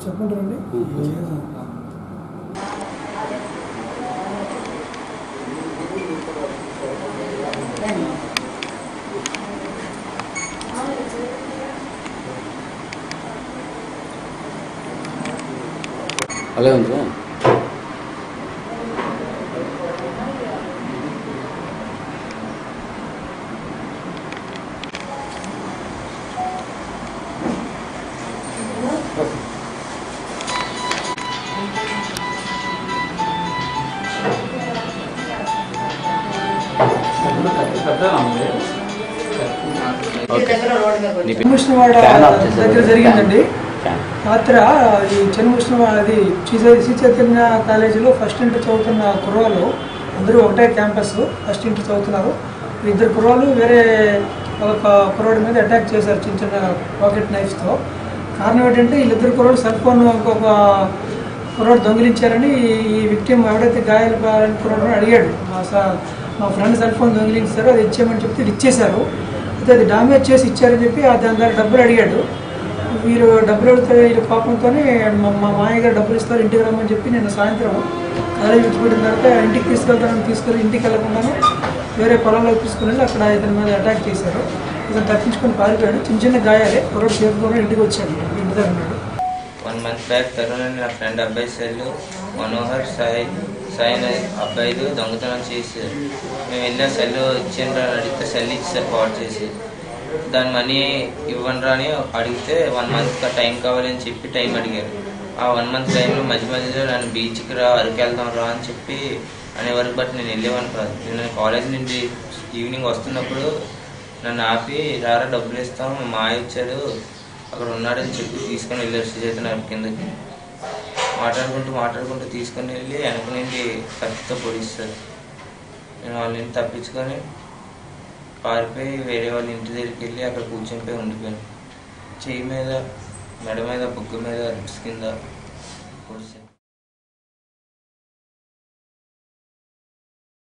చెప్పండి. అలాగే ఉంది దగ్గర జరిగిందండి. రాత్రి ఈ చెన్నవిష్ణువాది శ్రీ చైతన్య కాలేజీలో ఫస్ట్ ఇంటర్ చదువుతున్న కుర్రాళ్ళు అందరూ ఒకటే క్యాంపస్ ఫస్ట్ ఇంటర్ చదువుతున్నారు. ఇద్దరు కుర్రాళ్ళు వేరే ఒక కుర్రాడి మీద అటాక్ చేశారు చిన్న చిన్న పాకెట్ నైఫ్స్తో. కారణం ఏంటంటే వీళ్ళిద్దరు కుర్రాళ్ళు సెల్ ఫోన్ ఇంకొక కుర్రాడు దొంగిలించారని ఈ విక్టిమ్ ఎవడైతే గాయాలు కుర్రాడు అడిగాడు. మా ఫ్రెండ్ సెల్ ఫోన్ దొంగిలించారు, అది ఇచ్చేయమని చెప్తే ఇచ్చేశారు. అయితే అది డామేజ్ చేసి ఇచ్చారని చెప్పి దాని ద్వారా డబ్బులు అడిగాడు. వీళ్ళు డబ్బులు అడిగితే వీళ్ళ పాపంతో మా మామయ్య గారు డబ్బులు ఇస్తారు ఇంటికి రమ్మని చెప్పి నేను సాయంత్రం కాలేజీ విడిచిపెట్టిన తర్వాత ఇంటికి తీసుకెళ్ళి ఇంటికి వెళ్ళకుండాను వేరే పొలంలోకి తీసుకుని వెళ్ళి అక్కడ ఇతని మీద అటాక్ చేశారు. ఇతను తప్పించుకొని పారిపోయాడు. చిన్న చిన్న గాయాలే. కుర్రాడు సేఫ్గా ఇంటికి వచ్చాడు. ఇంటి దగ్గర ఉన్నాడు. 1 month బ్యాక్ తరుణ్ అని నా ఫ్రెండ్ అబ్బాయి సెల్ మనోహర్ సాయి అబ్బాయిలు దొంగతనం చేశారు. మేము వెళ్ళి ఆ సెల్ ఇచ్చిండ్రా అని అడిగితే సెల్ ఇచ్చారు కాల్ చేసి. దాని మనీ ఇవ్వండిరా అని అడిగితే 1 month టైం కావాలని చెప్పి టైం అడిగారు. ఆ 1 month టైంలో మధ్యలో నన్ను బీచ్కి రా అరకు వెళ్దాం రా అని చెప్పి అనేవరకు బట్ నేను వెళ్ళేవాను కాదు. నేను కాలేజ్ నుండి ఈవినింగ్ వస్తున్నప్పుడు నన్ను ఆపి రారా డబ్బులు ఇస్తాం మా ఇచ్చాడు అక్కడ ఉన్నాడని చెప్పి తీసుకొని వెళ్ళారు శ్రీచైతన్య కిందకి. మాట్లాడుకుంటూ తీసుకొని వెళ్ళి వెనక నుండి కత్తితో పొడిస్తారు. నేను వాళ్ళ నుండి తప్పించుకొని పారిపోయి వేరే వాళ్ళ ఇంటి దగ్గరికి వెళ్ళి అక్కడ కూర్చొనిపోయి ఉండిపోయాను. చెయ్యి మీద, మెడ మీద, బుగ్గ మీద, రిప్స్ కింద పొడిచాను.